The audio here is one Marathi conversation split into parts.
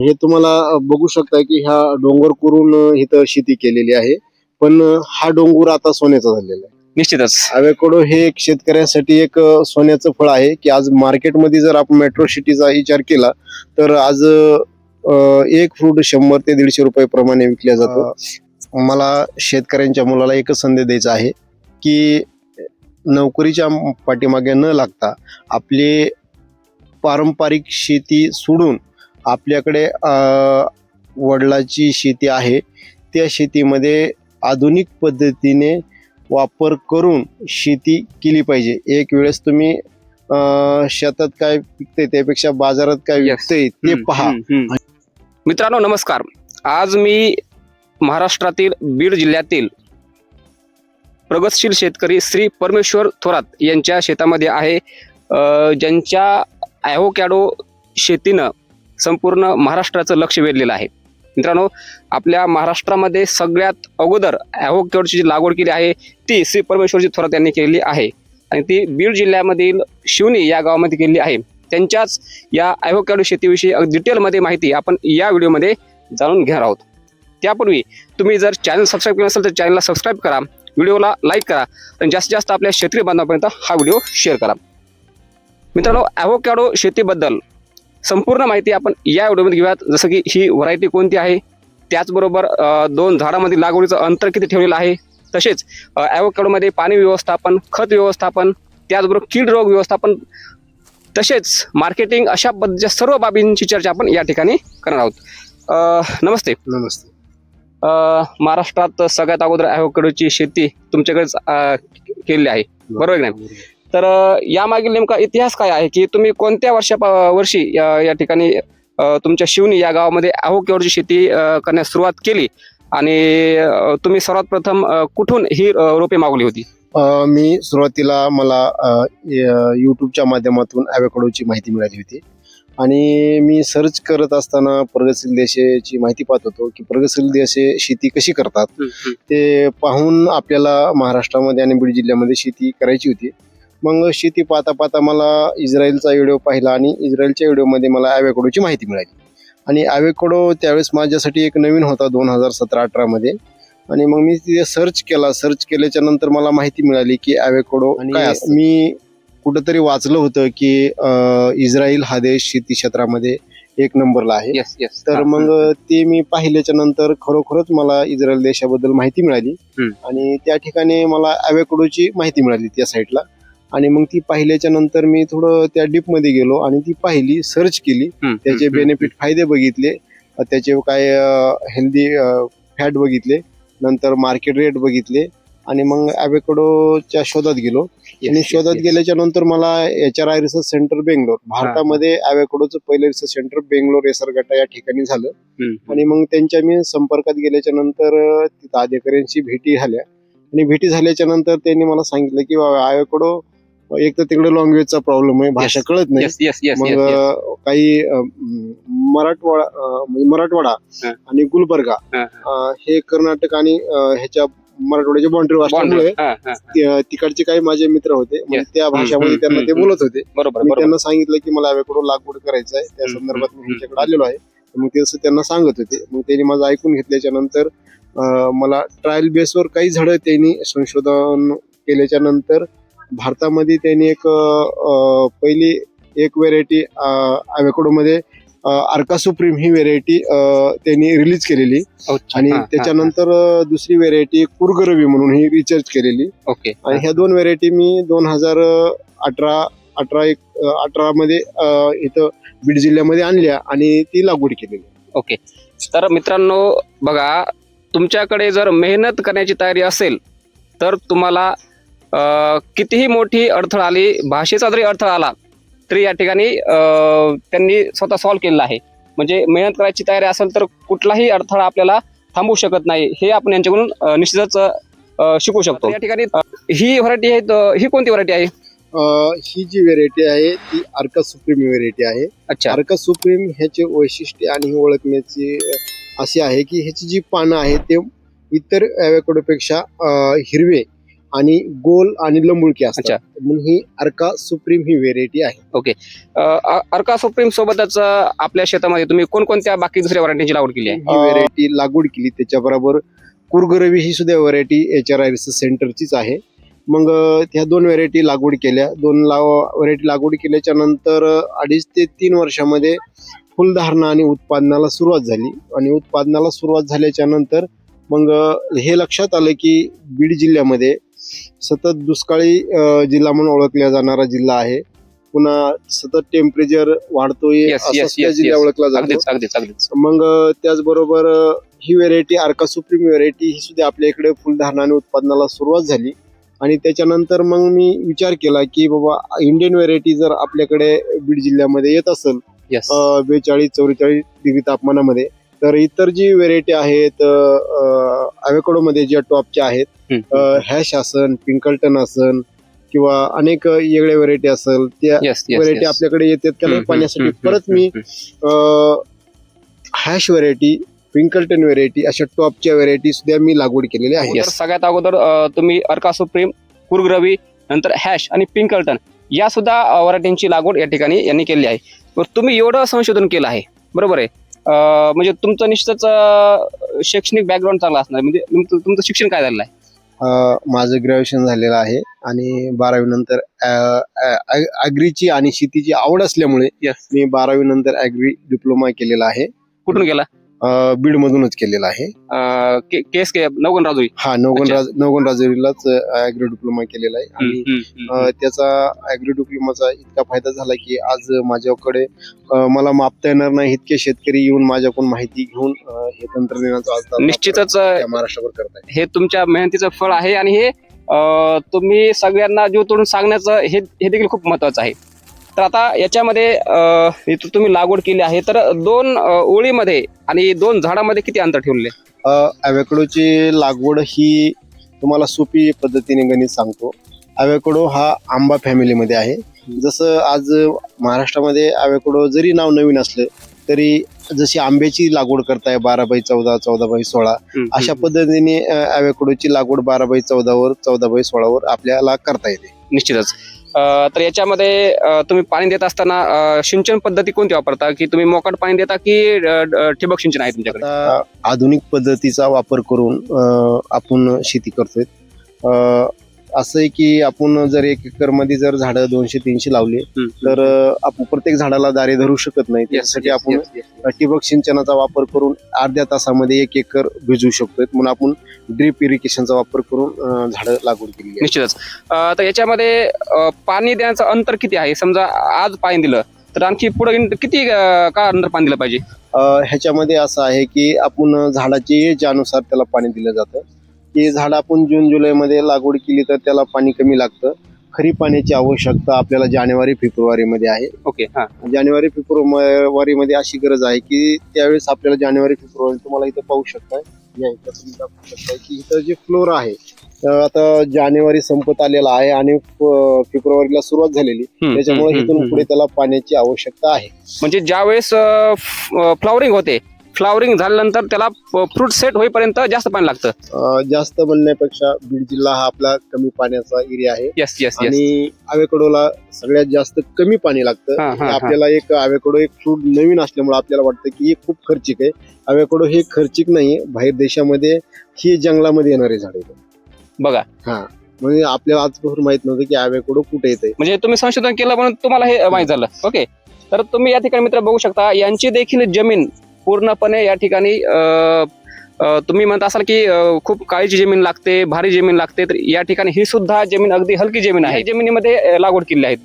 हे तुम्हाला बघू शकता की ह्या डोंगर करून इथं शेती केलेली आहे. पण हा डोंगर आता सोन्याचा झालेला आहे. निश्चितच. अॅव्होकॅडो हे एक शेतकऱ्यांसाठी एक सोन्याचं फळ आहे की आज मार्केटमध्ये जर आपण मेट्रो सिटीचा विचार केला तर आज एक फ्रूट 100 ते 150 रुपये प्रमाणे विकल्या जातो. मला शेतकऱ्यांच्या मुलाला एकच संदेश द्यायचा आहे की नोकरीच्या पाठीमागे न लागता आपली पारंपरिक शेती सोडून आपल्याकडे वडिलाची शेती आहे त्या शेतीमध्ये आधुनिक पद्धतीने वापर करून शेती केली पाहिजे. एक वेळेस तुम्ही शेतात काय पिकते त्यापेक्षा बाजारात काय विकते ते पहा. मित्रांनो नमस्कार. आज मी महाराष्ट्रातील बीड जिल्ह्यातील प्रगतशील शेतकरी श्री परमेश्वर थोरात यांच्या शेतामध्ये आहे, ज्यांच्या अॅव्होकॅडो शेतीनं संपूर्ण महाराष्ट्राचं लक्ष वेधलेलं आहे. मित्रांनो, आपल्या महाराष्ट्रामध्ये सगळ्यात अगोदर अॅव्होकॅडोची जी लागवड केली आहे ती श्री परमेश्वरजी थोरात यांनी केलेली आहे आणि ती बीड जिल्ह्यामधील शिवनी या गावामध्ये केलेली आहे. त्यांच्याच या अॅव्होकॅडो शेतीविषयी डिटेलमध्ये माहिती आपण या व्हिडिओमध्ये जाणून घेणार आहोत. त्यापूर्वी तुम्ही जर चॅनल सबस्क्राईब केलं असेल तर चॅनलला सबस्क्राईब करा, व्हिडिओला लाईक करा आणि जास्तीत जास्त आपल्या शेतकरी बांधवांपर्यंत हा व्हिडिओ शेअर करा. मित्रांनो, अॅव्होकॅडो शेतीबद्दल संपूर्ण माहिती आपण या व्हिडिओमध्ये घेऊयात. जसं की ही व्हरायटी कोणती आहे, त्याचबरोबर दोन झाडामधील लागवडीचं अंतर किती ठेवलेलं आहे, तसेच अॅव्होकॅडोमध्ये पाणी व्यवस्थापन, खत व्यवस्थापन, त्याचबरोबर कीड रोग व्यवस्थापन, तसेच मार्केटिंग, अशा पद्धतीच्या सर्व बाबींची चर्चा आपण या ठिकाणी करणार आहोत. नमस्ते. नमस्ते. महाराष्ट्रात सगळ्यात अगोदर अॅव्होकॅडोची शेती तुमच्याकडेच केलेली आहे, बरोबर की नाही? तर यामागील नेमका इतिहास काय आहे की तुम्ही कोणत्या वर्षी या ठिकाणी तुमच्या शिवनी या गावामध्ये अॅव्होकॅडोची शेती करण्यास सुरुवात केली आणि तुम्ही सर्वात प्रथम कुठून ही रोपे मागवली होती? मी सुरुवातीला मला यूट्यूबच्या माध्यमातून अॅव्होकॅडोची माहिती मिळाली होती आणि मी सर्च करत असताना प्रगतशील देशाची माहिती पाहत होतो की प्रगतशील देश शेती कशी करतात ते पाहून आपल्याला महाराष्ट्रामध्ये आणि बीड जिल्ह्यामध्ये शेती करायची होती. मग शेती पाहता पाहता मला इस्रायलचा व्हिडिओ पाहिला आणि इस्रायलच्या व्हिडिओमध्ये मला अॅव्होकॅडोची माहिती मिळाली आणि अॅव्होकॅडो त्यावेळेस माझ्यासाठी एक नवीन होता 2017-18 मध्ये. आणि मग मी तिथे सर्च केल्याच्या नंतर मला माहिती मिळाली की अॅव्होकॅडो काय असतं. मी कुठंतरी वाचलं होतं की इस्रायल हा देश शेती क्षेत्रामध्ये एक नंबरला आहे. तर मग ते मी पाहिल्याच्या नंतर खरोखरच मला इस्रायल देशाबद्दल माहिती मिळाली आणि त्या ठिकाणी मला अॅव्होकॅडोची माहिती मिळाली त्या साईडला. आणि मग ती पाहिल्याच्या नंतर मी थोडं त्या डीपमध्ये गेलो आणि ती पाहिली, सर्च केली, त्याचे बेनिफिट फायदे बघितले, त्याचे काय हेल्दी फॅट बघितले, नंतर मार्केट रेट बघितले आणि मग अॅव्होकॅडोच्या शोधात गेलो. आणि शोधात गेल्याच्या नंतर मला HRI रिसर्च सेंटर बेंगलोर, भारतामध्ये अॅव्होकॅडोचं पहिलं रिसर्च सेंटर बेंगलोर येसरगट्टा या ठिकाणी झालं. आणि मग त्यांच्या मी संपर्कात गेल्याच्या नंतर तिथं अधिकाऱ्यांशी भेटी झाल्या आणि भेटी झाल्याच्या नंतर त्यांनी मला सांगितलं की अॅव्होकॅडो एक तर तिकडे लँग्वेजचा प्रॉब्लेम आहे, भाषा कळत नाही. मग काही मराठवाडा आणि गुलबर्गा हे कर्नाटक आणि ह्याच्या मराठवाड्याच्या बाउंड्री असल्यामुळे तिकडचे काही माझे मित्र होते, मग त्या भाषामध्ये त्यांना ते बोलत होते. मी त्यांना सांगितलं की मला अॅव्होकॅडो लागवड करायचं आहे, त्या संदर्भात मी तुमच्याकडे आलेलो आहे. मग ते असं त्यांना सांगत होते. मग त्यांनी माझं ऐकून घेतल्याच्या नंतर मला ट्रायल बेसवर काही झाडं त्यांनी संशोधन केल्याच्या नंतर भारतामध्ये त्यांनी एक पहिली एक व्हेरायटी अॅव्होकॅडोमध्ये अर्का सुप्रीम ही व्हेरायटी त्यांनी रिलीज केलेली आणि त्याच्यानंतर दुसरी व्हेरायटी कुर्गरवी म्हणून ही रिसर्च केलेली. आणि ह्या दोन व्हेरायटी मी 2018 मध्ये इथं बीड जिल्ह्यामध्ये आणल्या आणि ती लागवड केलेली. ओके. तर मित्रांनो बघा, तुमच्याकडे जर मेहनत करण्याची तयारी असेल तर तुम्हाला कितीही मोठी अडथळा आली, भाषेचा जरी अडथळा आला तरी या ठिकाणी त्यांनी स्वतः सॉल्व्ह केलेला आहे. म्हणजे मेहनत करायची तयारी असेल तर कुठलाही अडथळा आपल्याला थांबवू शकत नाही, हे आपण यांच्याकडून निश्चितच शिकू शकतो. या ठिकाणी ही व्हरायटी आहे, ही कोणती व्हरायटी आहे? ही जी व्हेरायटी आहे ती अर्का सुप्रीम व्हेरायटी आहे. अच्छा. अर्का सुप्रीम ह्याचे वैशिष्ट्य आणि ओळखण्याची अशी आहे की ह्याची जी पानं आहेत ते इतर अॅव्होकॅडोपेक्षा हिरवे आणि गोल आणि लंबुळकी असतात. म्हणून ही अर्का सुप्रीम ही व्हेरायटी आहे. अर्का सुप्रीम सोबतच आपल्या शेतामध्ये तुम्ही कोणकोणत्या बाकी दुसऱ्या व्हरायटीची लागवड केली आहे? ही व्हेरायटी लागवड केली, त्याच्याबरोबर कुर्गरवी ही सुद्धा व्हेरायटी HRI सेंटरचीच आहे. मग ह्या 2 व्हेरायटी लागवड केल्या. 2 व्हेरायटी लागवड केल्याच्या नंतर 2.5 ते 3 वर्षामध्ये फुलधारणा आणि उत्पादनाला सुरुवात झाली. आणि उत्पादनाला सुरुवात झाल्याच्या नंतर मग हे लक्षात आलं की बीड जिल्ह्यामध्ये सतत दुष्काळी जिल्हा म्हणून ओळखला जाणारा जिल्हा आहे. पुन्हा सतत टेम्परेचर वाढतोय असा जिल्हा ओळखला जातो. मग त्याचबरोबर ही व्हेरायटी अर्का सुप्रीम व्हेरायटी ही सुद्धा आपल्या इकडे फुलधारणा आणि उत्पादनाला सुरुवात झाली. आणि त्याच्यानंतर मग मी विचार केला की बाबा इंडियन व्हेरायटी जर आपल्याकडे बीड जिल्ह्यामध्ये येत असेल 42-44 डिग्री तापमानामध्ये, तर इतर जी व्हेरायटी आहेत ॲव्होकॅडो मध्ये ज्या टॉपच्या आहेत, हॅश असन, पिंकल्टन असन किंवा अनेक वेगळ्या व्हेरायटी असेल, त्या व्हेरायटी आपल्याकडे येतात. त्याला पाहण्यासाठी परत मी हॅश व्हेरायटी, पिंकल्टन व्हेरायटी अशा टॉपच्या व्हेरायटी सुद्धा मी लागवड केलेल्या आहेत. सगळ्यात अगोदर तुम्ही अर्का सुप्रीम, कुर्गरवी, नंतर हॅश आणि पिंकल्टन या सुद्धा व्हरायटींची लागवड या ठिकाणी यांनी केली आहे. तुम्ही एवढं संशोधन केलं आहे, बरोबर आहे, म्हणजे तुमचं निश्चितच शैक्षणिक बॅकग्राऊंड चांगला असणार. म्हणजे तुमचं शिक्षण काय झालेलं आहे? माझं ग्रॅज्युएशन झालेलं आहे आणि 12वी नंतर ॲग्रीची आणि शेतीची आवड असल्यामुळे मी 12वी नंतर ॲग्री डिप्लोमा केलेला आहे. कुठून केला? बीड मधूनच केलेला आहे. नवगण राजुरी. हा, नवगण राजुरीलाच ॲग्री डिप्लोमा केलेला आहे. आणि त्याचा ॲग्री डिप्लोमाचा इतका फायदा झाला की आज माझ्याकडे मला मापता येणार नाही इतके शेतकरी येऊन माझ्याकडून माहिती घेऊन हे तंत्रज्ञानाचा आज निश्चितच महाराष्ट्रावर करताय. हे तुमच्या मेहनतीचं फळ आहे आणि हे तुम्ही सगळ्यांना जीव तोडून सांगण्याचं हे देखील खूप महत्वाचं आहे. तर आता याच्यामध्ये तुम्ही लागवड केली आहे, तर 2 ओळीमध्ये आणि 2 झाडामध्ये किती अंतर ठेवले? ॲव्होकॅडोची लागवड ही तुम्हाला सोपी पद्धतीने गणित सांगतो. ॲव्होकॅडो हा आंबा फॅमिलीमध्ये आहे. जसं आज महाराष्ट्रामध्ये ॲव्होकॅडो जरी नाव नवीन असलं तरी जशी आंब्याची लागवड करताय 12x14, 14x16 अशा पद्धतीने ॲव्होकॅडोची लागवड 12x14 वर 14x16 वर आपल्याला करता येते. निश्चितच. तर याच्यामध्ये तुम्ही पाणी देत असताना सिंचन पद्धती कोणती वापरता, की तुम्ही मोकाट पाणी देता की ठिबक सिंचन आहे तुमच्याकडे? आधुनिक पद्धतीचा वापर करून आपण शेती करतोय. असं आहे की आपण जर 1 एकर मध्ये जर झाडं 200-300 लावली तर आपण प्रत्येक झाडाला दारे धरू शकत नाही. त्यासाठी आपण ठिबक सिंचनाचा वापर करून अर्ध्या तासामध्ये 1 एकर भिजवू शकतोय. म्हणून आपण ड्रीप इरिगेशनचा वापर करून झाडं लागवड केली. निश्चितच. तर याच्यामध्ये पाणी देण्याचं अंतर किती आहे? समजा आज पाणी दिलं तर आणखी पुढे किती का अंतर पाणी दिलं पाहिजे? ह्याच्यामध्ये असं आहे की आपण झाडाच्या एजनुसार त्याला पाणी दिलं जातं. की झाड आपण जून-जुलैमध्ये लागवड केली तर त्याला पाणी कमी लागतं. खरी पाण्याची आवश्यकता आपल्याला जानेवारी-फेब्रुवारी आहे. जानेवारी-फेब्रुवारीमध्ये अशी गरज आहे की त्यावेळेस आपल्याला जानेवारी-फेब्रुवारी तुम्हाला इथं पाहू शकताय की इथं जे फ्लोर आहे आता जानेवारी संपत आलेला आहे आणि फेब्रुवारीला सुरुवात झालेली, त्याच्यामुळे इथून पुढे त्याला पाण्याची आवश्यकता आहे. म्हणजे ज्यावेळेस फ्लॉवरिंग होते, फ्लॉवरिंग झाल्यानंतर त्याला फ्रूट सेट होईपर्यंत जास्त पाणी लागतं. जास्त म्हणण्यापेक्षा बीड जिल्हा हा आपला कमी पाण्याचा एरिया आहे. आणि ॲव्होकॅडोला सगळ्यात जास्त कमी पाणी लागतं. आपल्याला एक ॲव्होकॅडो एक फ्रूट नवीन असल्यामुळे आपल्याला वाटतं की हे खूप खर्चिक आहे. ॲव्होकॅडो हे खर्चिक नाहीये. बाहेर देशामध्ये ही जंगलामध्ये येणारे झाड आहे बघा. म्हणजे आपल्याला आजपासून माहित नव्हतं की ॲव्होकॅडो कुठे येते. म्हणजे तुम्ही संशोधन केलं म्हणून तुम्हाला हे माहित झालं. ओके. तर तुम्ही या ठिकाणी मित्र बघू शकता, यांची देखील जमीन पूर्णपणे या ठिकाणी तुम्ही म्हणत असाल की खूप काळीची जमीन लागते, भारी जमीन लागते, तर या ठिकाणी ही सुद्धा जमीन अगदी हलकी जमीन आहे. जमिनीमध्ये लागवड केली आहे.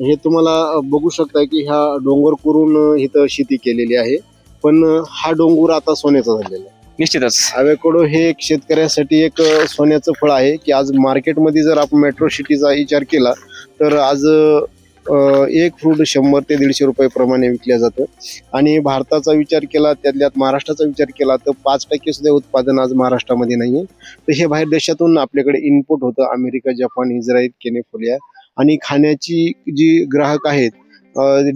हे तुम्हाला बघू शकता की ह्या डोंगर करून इथं शेती केलेली आहे. पण हा डोंगर आता सोन्याचा झालेला आहे. निश्चितच ॲव्होकॅडो हे एक शेतकऱ्यासाठी एक सोन्याचं फळ आहे की आज मार्केटमध्ये जर आपण मेट्रो सिटीचा विचार केला तर आज एक फ्रूट 100 ते 150 रुपये प्रमाणे विकल्या जातं. आणि भारताचा विचार केला, त्यातल्यात महाराष्ट्राचा विचार केला तर 5% सुद्धा उत्पादन आज महाराष्ट्रामध्ये नाहीये. तर हे बाहेर देशातून आपल्याकडे इनपुट होतं. America, Japan, Israel, California. आणि खाण्याची जी ग्राहक आहेत,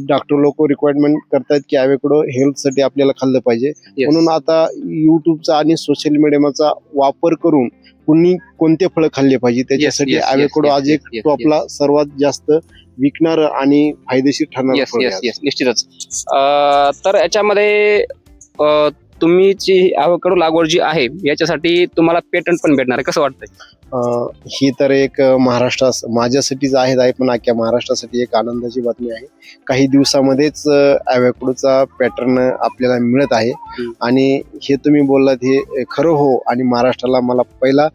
डॉक्टर लोक रिक्वायरमेंट करतात की ॲव्होकॅडो हेल्थसाठी आपल्याला खाल्लं पाहिजे. म्हणून आता युट्यूबचा आणि सोशल मीडियाचा वापर करून कुणी कोणते फळ खाल्ले पाहिजे त्याच्यासाठी yes, ॲव्होकाडो yes, आज एक yes, yes, टॉपला सर्वात जास्त विकणार आणि फायदेशीर ठरणार येस फळ येस आहे. येस निश्चितच. तर याच्यामध्ये तुम्ही जी ॲव्होकाडो लागवड जी आहे याच्यासाठी तुम्हाला पेटंट पण भेटणार आहे, कसं वाटतंय? ही तर एक माझ्यासाठीच आहे पण अख्ख्या महाराष्ट्रासाठी एक आनंदाची बातमी आहे. काही दिवसामध्येच ॲव्होकाडोचा पॅटर्न आपल्याला मिळत आहे आणि हे तुम्ही बोललात हे खरं हो. आणि महाराष्ट्राला मला पहिला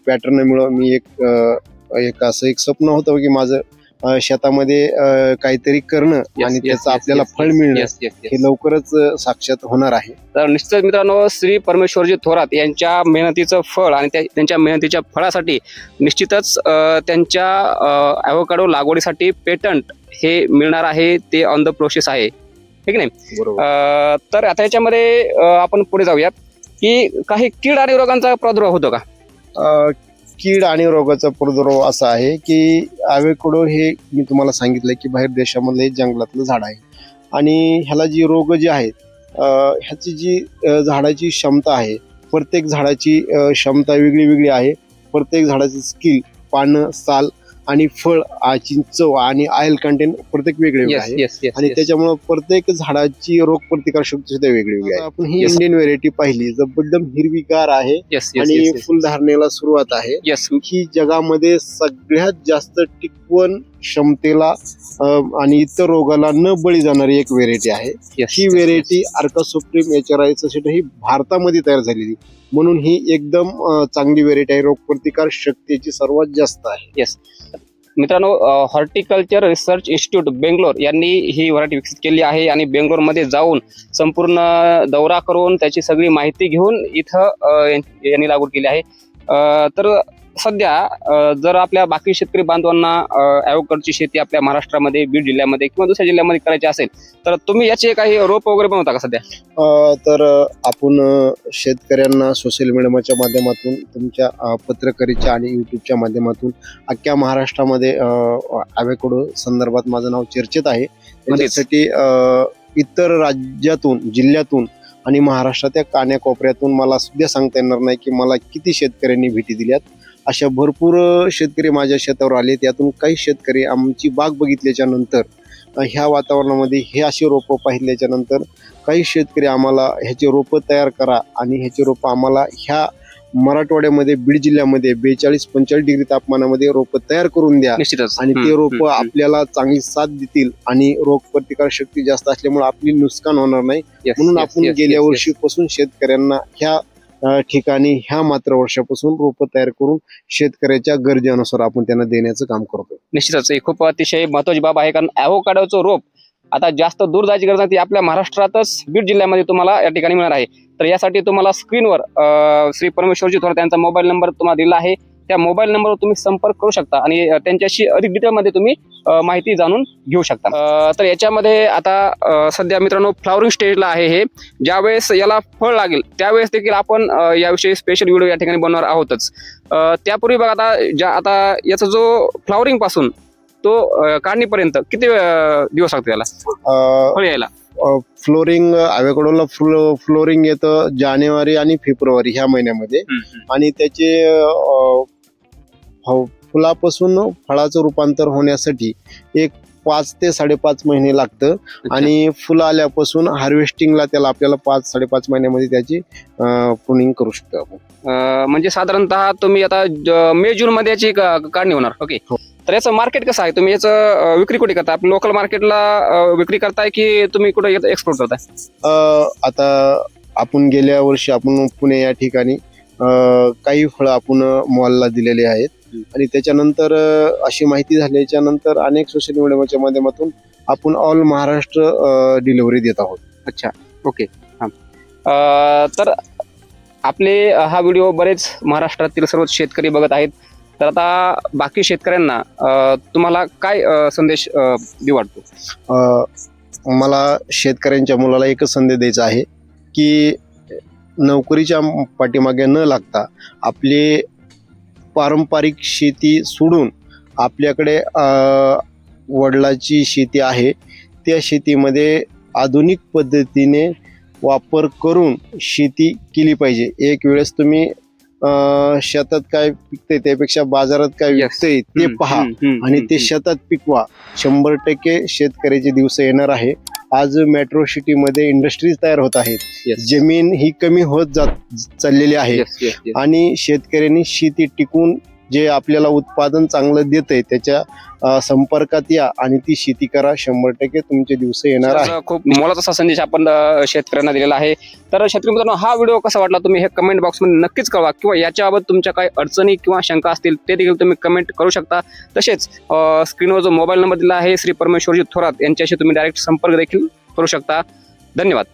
पॅटर्न मी एक असं एक स्वप्न होतं की माझं शेतामध्ये काहीतरी करणं आणि त्याचं आपल्याला फळ मिळणं हे लवकरच साक्षात होणार आहे. तर निश्चित मित्रांनो, श्री परमेश्वरजी थोरात यांच्या मेहनतीचं फळ आणि त्यांच्या मेहनतीच्या फळासाठी निश्चितच त्यांच्या ॲव्होकाडो लागवडीसाठी पेटंट हे मिळणार आहे. ते ऑन द प्रोसेस आहे, हे की नाही? बरोबर. तर आता याच्यामध्ये आपण पुढे जाऊयात की काही कीड आणि रोगांचा प्रादुर्भाव होतो का? कीड आणि रोगाचा प्रादुर्भाव असा आहे की ॲव्होकाडो हे मी तुम्हाला सांगितलं की बाहेर देशामधलं जंगलातलं झाड आहे आणि ह्याला जी रोग जे आहेत ह्याची जी झाडाची क्षमता आहे, प्रत्येक झाडाची क्षमता वेगळी वेगळी आहे. प्रत्येक झाडाची स्किल, पानं, साल आणि फळ ची चव आणि ऑइल कंटेंट प्रत्येक वेगळे आहे आणि त्याच्यामुळे प्रत्येक झाडाची रोग प्रतिकार शक्ती सुद्धा वेगळी आहे. आपण ही इंडियन व्हेरायटी पाहिली जर एकदम हिरवीगार आहे आणि फुलधारणेला सुरुवात आहे. ही जगामध्ये सगळ्यात जास्त टिकवण क्षमतेला आणि इतर रोगाला न बळी जाणारी एक व्हेरायटी आहे. ही व्हेरायटी अर्का सुप्रीम HRI ही भारतामध्ये तयार झालेली म्हणून ही एकदम चांगली व्हेरायटी आहे. रोगप्रतिकार शक्तीची सर्वात जास्त आहे. मित्रांनो, हॉर्टिकल्चर रिसर्च इन्स्टिट्यूट बेंगलोर यांनी ही व्हरायटी विकसित केली आहे आणि बेंगलोरमध्ये जाऊन संपूर्ण दौरा करून त्याची सगळी माहिती घेऊन इथं यांनी लागवड केली आहे. तर सध्या जर आपल्या बाकी शेतकरी बांधवांना ॲव्होकाडोची शेती आपल्या महाराष्ट्रामध्ये, बीड जिल्ह्यामध्ये किंवा दुसऱ्या जिल्ह्यामध्ये करायची असेल तर तुम्ही याचे काही रोप वगैरे बनवता का सध्या? तर आपण शेतकऱ्यांना सोशल मीडियाच्या माध्यमातून, तुमच्या पत्रकारितेच्या आणि युट्यूबच्या माध्यमातून अख्ख्या महाराष्ट्रामध्ये ॲव्होकाडो संदर्भात माझं नाव चर्चेत आहे. त्यासाठी इतर राज्यातून, जिल्ह्यातून आणि महाराष्ट्राच्या कान्याकोपऱ्यातून मला सुद्धा सांगता येणार नाही की मला किती शेतकऱ्यांनी भेटी दिल्यात. अशा भरपूर शेतकरी माझ्या शेतावर आले. त्यातून काही शेतकरी आमची बाग बघितल्याच्या नंतर, ह्या वातावरणामध्ये हे अशी रोपं पाहिल्याच्या नंतर काही शेतकरी आम्हाला ह्याचे रोपं तयार करा आणि ह्याचे रोपं आम्हाला ह्या मराठवाड्यामध्ये, बीड जिल्ह्यामध्ये 42-45 डिग्री तापमानामध्ये रोपं तयार करून द्या आणि ते रोपं आपल्याला चांगली साथ देतील आणि रोग प्रतिकार शक्ती जास्त असल्यामुळे आपली नुकसान होणार नाही. म्हणून आपण गेल्या वर्षीपासून शेतकऱ्यांना ह्या ठिकाणी ह्या मात्र वर्षापासून रोपं तयार करून शेतकऱ्याच्या गरजेनुसार आपण त्यांना देण्याचं काम करतो. निश्चितच ही खूप अतिशय महत्वाची बाब आहे, कारण ॲव्होकाडोचं रोप आता जास्त दूर जायची गरज नाही. आपल्या महाराष्ट्रातच बीड जिल्ह्यामध्ये तुम्हाला या ठिकाणी मिळणार आहे. तर यासाठी तुम्हाला स्क्रीनवर श्री परमेश्वरजी थोरात त्यांचा मोबाईल नंबर तुम्हाला दिला आहे. त्या मोबाईल नंबरवर तुम्ही संपर्क करू शकता आणि त्यांच्याशी अधिक डिटेलमध्ये तुम्ही माहिती जाणून घेऊ शकता. तर याच्यामध्ये आता सध्या मित्रांनो फ्लॉवरिंग स्टेजला आहे हे. ज्यावेळेस याला फळ लागेल त्यावेळेस देखील आपण याविषयी स्पेशल व्हिडिओ या ठिकाणी बनवणार आहोतच. त्यापूर्वी बघा, आता याचा जो फ्लॉवरिंग पासून तो काढणीपर्यंत किती दिवस लागतो याला फळ यायला? ॲव्होकाडोला फ्लोरिंग येतं जानेवारी आणि फेब्रुवारी ह्या महिन्यामध्ये आणि त्याचे फुलापासून फळाचं रूपांतर होण्यासाठी एक 5 ते 5.5 महिने लागतं आणि फुलं आल्यापासून हार्वेस्टिंगला त्याला आपल्याला 5-5.5 महिन्यामध्ये त्याची प्रूनिंग करू शकतो आपण. म्हणजे साधारणतः तुम्ही आता मे जून मध्ये याची काढणी होणार. ओके. तर याचं मार्केट कसं आहे? तुम्ही याचं विक्री कुठे करता? आपण लोकल मार्केटला विक्री करताय की तुम्ही कुठे एक्सपोर्ट करताय? आता आपण गेल्या वर्षी आपण पुणे या ठिकाणी काही फळं आपण मॉलला दिलेले आहेत आणि त्याच्यानंतर अशी माहिती झाल्याच्या नंतर अनेक सोशल मीडियाच्या माध्यमातून आपण ऑल महाराष्ट्र डिलिव्हरी देत आहोत. अच्छा, ओके. तर आपले हा व्हिडिओ बरेच महाराष्ट्रातील सर्व शेतकरी बघत आहेत. तर आता बाकी शेतकऱ्यांना तुम्हाला काय संदेश देऊ वाटतो? मला शेतकऱ्यांच्या मुलाला एकच संदेश द्यायचा आहे की नोकरीच्या पाठीमागे न लागता आपली पारंपरिक शेती सोडून आपल्याकडे वडिलाची शेती आहे त्या शेतीमध्ये आधुनिक पद्धतीने वापर करून शेती केली पाहिजे. एक वेळेस तुम्ही शेतात काय पिकतंय त्यापेक्षा बाजारात काय Yes. विकतंय ते पहा आणि ते शेतात पिकवा. 100% शेतकऱ्याचे दिवस येणार आहे. आज मेट्रो सिटी मध्ये इंडस्ट्रीज तयार होत आहेत. जमीन ही कमी होत चाललेली आहे आणि शेतकऱ्यांनी शेती टिकून जे आपल्याला उत्पादन चांगलं देतंय त्याच्या संपर्कात या आणि ती शेती करा. 100% तुमचे दिवस येणार आहे. खूप मोलाचा असा संदेश आपण शेतकऱ्यांना दिलेला आहे. तर शेतकरी मित्रांनो, हा व्हिडिओ कसा वाटला तुम्ही हे कमेंट बॉक्समध्ये नक्कीच कळवा, किंवा याच्याबाबत तुमच्या काही अडचणी किंवा शंका असतील ते देखील तुम्ही कमेंट करू शकता. तसेच स्क्रीनवर जो मोबाईल नंबर दिला आहे श्री परमेश्वरजी थोरात यांच्याशी तुम्ही डायरेक्ट संपर्क देखील करू शकता. धन्यवाद.